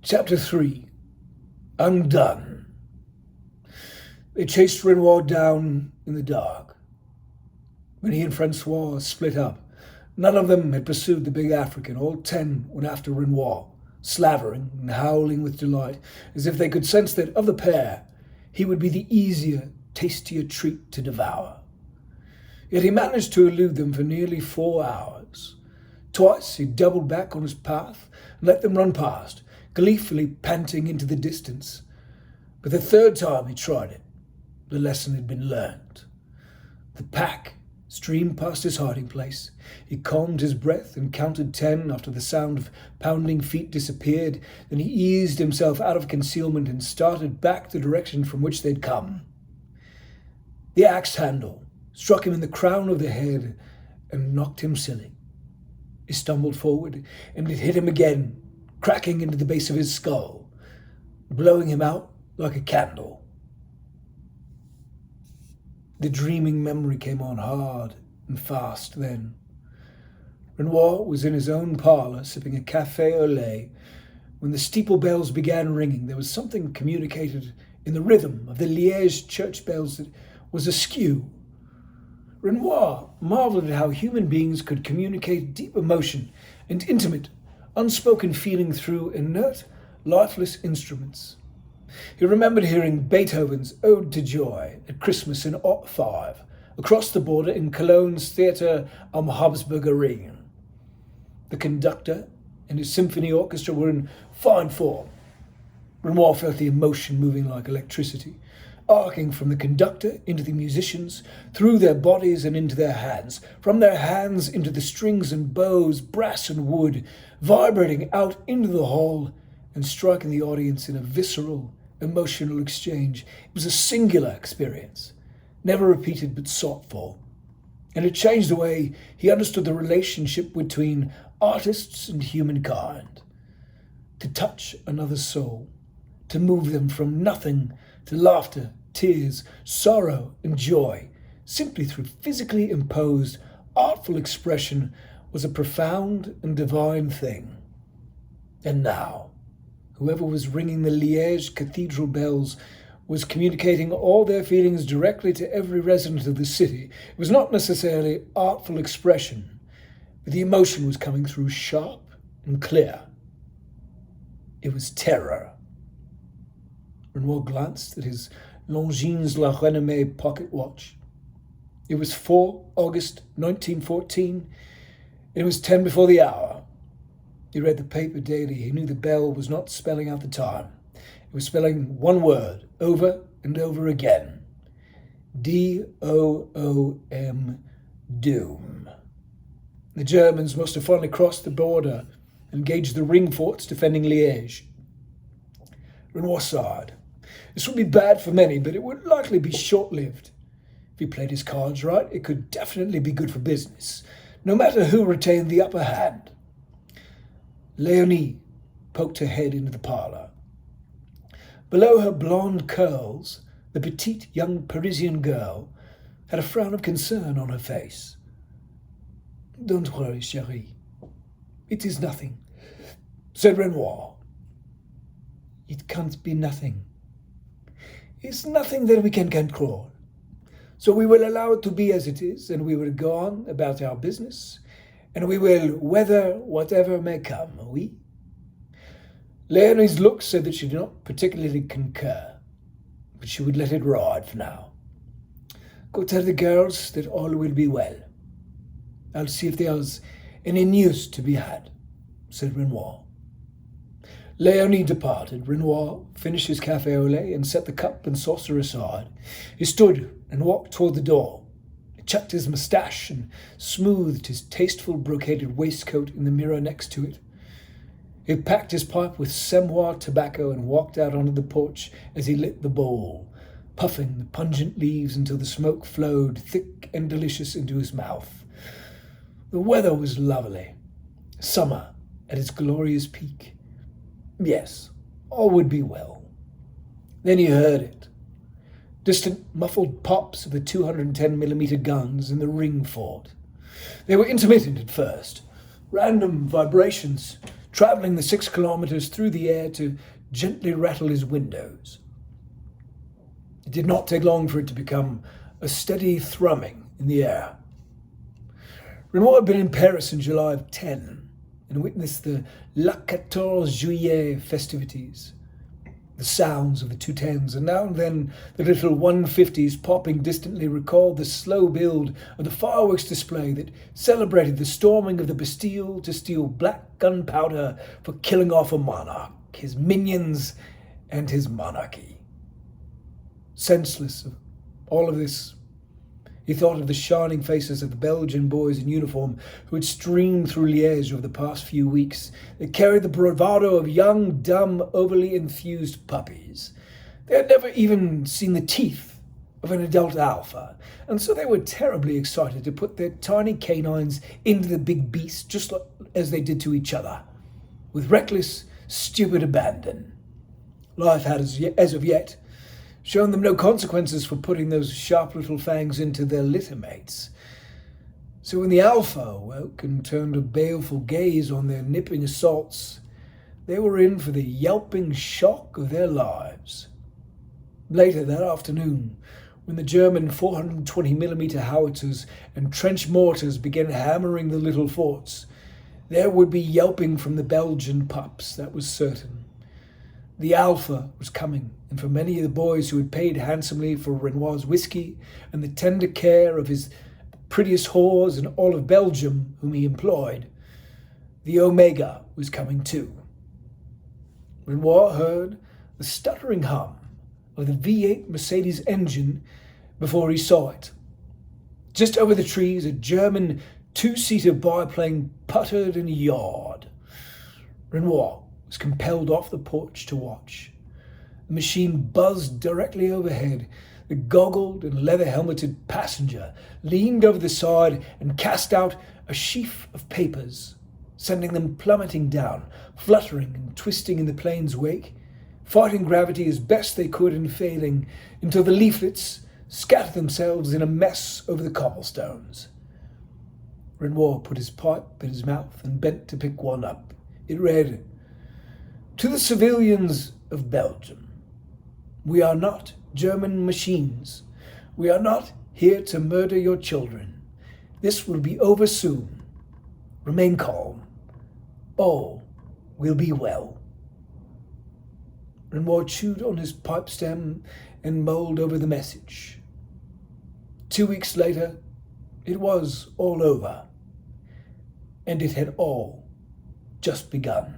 Chapter 3. Undone. They chased Renoir down in the dark. When he and Francois split up, none of them had pursued the big African. All 10 went after Renoir, slavering and howling with delight, as if they could sense that, of the pair, he would be the easier, tastier treat to devour. Yet he managed to elude them for nearly 4 hours. Twice he doubled back on his path and let them run past, gleefully panting into the distance. But the third time he tried it, the lesson had been learned. The pack streamed past his hiding place. He calmed his breath and counted 10 after the sound of pounding feet disappeared. Then he eased himself out of concealment and started back the direction from which they'd come. The axe handle struck him in the crown of the head and knocked him silly. He stumbled forward, and it hit him again, cracking into the base of his skull, blowing him out like a candle. The dreaming memory came on hard and fast then. Renoir was in his own parlour sipping a café au lait when the steeple bells began ringing. There was something communicated in the rhythm of the Liège church bells that was askew. Renoir marvelled at how human beings could communicate deep emotion and intimate, unspoken feeling through inert, lifeless instruments. He remembered hearing Beethoven's Ode to Joy at Christmas in '05, across the border in Cologne's Theatre am Habsburger Ring. The conductor and his symphony orchestra were in fine form. Renoir felt the emotion moving like electricity, arcing from the conductor into the musicians, through their bodies and into their hands, from their hands into the strings and bows, brass and wood, vibrating out into the hall and striking the audience in a visceral, emotional exchange. It was a singular experience, never repeated but sought for, and it changed the way he understood the relationship between artists and humankind. To touch another's soul, to move them from nothing to laughter, tears, sorrow, and joy, simply through physically imposed, artful expression, was a profound and divine thing. And now, whoever was ringing the Liège cathedral bells was communicating all their feelings directly to every resident of the city. It was not necessarily artful expression, but the emotion was coming through sharp and clear. It was terror. Renoir glanced at his Longines La Renommée pocket watch. It was 4 August 1914, and it was 10 before the hour. He read the paper daily. He knew the bell was not spelling out the time. It was spelling one word over and over again. D-O-O-M, doom. The Germans must have finally crossed the border and engaged the ring forts defending Liège. Renoir sighed. This would be bad for many, but it would likely be short-lived. If he played his cards right, it could definitely be good for business, no matter who retained the upper hand. Léonie poked her head into the parlour. Below her blonde curls, the petite young Parisian girl had a frown of concern on her face. "Don't worry, chérie. It is nothing," said Renoir. "It can't be nothing. It's nothing that we can control. So we will allow it to be as it is, and we will go on about our business, and we will weather whatever may come, oui?" Léonie's look said that she did not particularly concur, but she would let it ride for now. "Go tell the girls that all will be well. I'll see if there's any news to be had," said Renoir. Léonie departed. Renoir finished his café au lait and set the cup and saucer aside. He stood and walked toward the door. He chucked his moustache and smoothed his tasteful brocaded waistcoat in the mirror next to it. He packed his pipe with Semois tobacco and walked out onto the porch as he lit the bowl, puffing the pungent leaves until the smoke flowed thick and delicious into his mouth. The weather was lovely. Summer at its glorious peak. Yes, all would be well. Then he heard it. Distant, muffled pops of the 210mm guns in the ring fort. They were intermittent at first, random vibrations travelling the 6 kilometres through the air to gently rattle his windows. It did not take long for it to become a steady thrumming in the air. Renoir had been in Paris in July of 10 and witnessed the La 14 Juillet festivities. The sounds of the 210s and now and then the little 150s popping distantly recalled the slow build of the fireworks display that celebrated the storming of the Bastille to steal black gunpowder for killing off a monarch, his minions, and his monarchy. Senseless of all of this, he thought of the shining faces of the Belgian boys in uniform who had streamed through Liège over the past few weeks. They carried the bravado of young, dumb, overly enthused puppies. They had never even seen the teeth of an adult alpha, and so they were terribly excited to put their tiny canines into the big beast just as they did to each other, with reckless, stupid abandon. Life had, as of yet, shown them no consequences for putting those sharp little fangs into their litter mates. So when the alpha awoke and turned a baleful gaze on their nipping assaults, they were in for the yelping shock of their lives. Later that afternoon, when the German 420mm howitzers and trench mortars began hammering the little forts, there would be yelping from the Belgian pups, that was certain. The alpha was coming, and for many of the boys who had paid handsomely for Renoir's whiskey and the tender care of his prettiest whores in all of Belgium whom he employed, the Omega was coming too. Renoir heard the stuttering hum of the V8 Mercedes engine before he saw it. Just over the trees, a German 2-seater biplane puttered and yawed. Renoir was compelled off the porch to watch. The machine buzzed directly overhead. The goggled and leather-helmeted passenger leaned over the side and cast out a sheaf of papers, sending them plummeting down, fluttering and twisting in the plane's wake, fighting gravity as best they could and failing, until the leaflets scattered themselves in a mess over the cobblestones. Renoir put his pipe in his mouth and bent to pick one up. It read, "To the civilians of Belgium, we are not German machines. We are not here to murder your children. This will be over soon. Remain calm. All will be well." Renoir chewed on his pipe stem and mulled over the message. 2 weeks later, it was all over, and it had all just begun.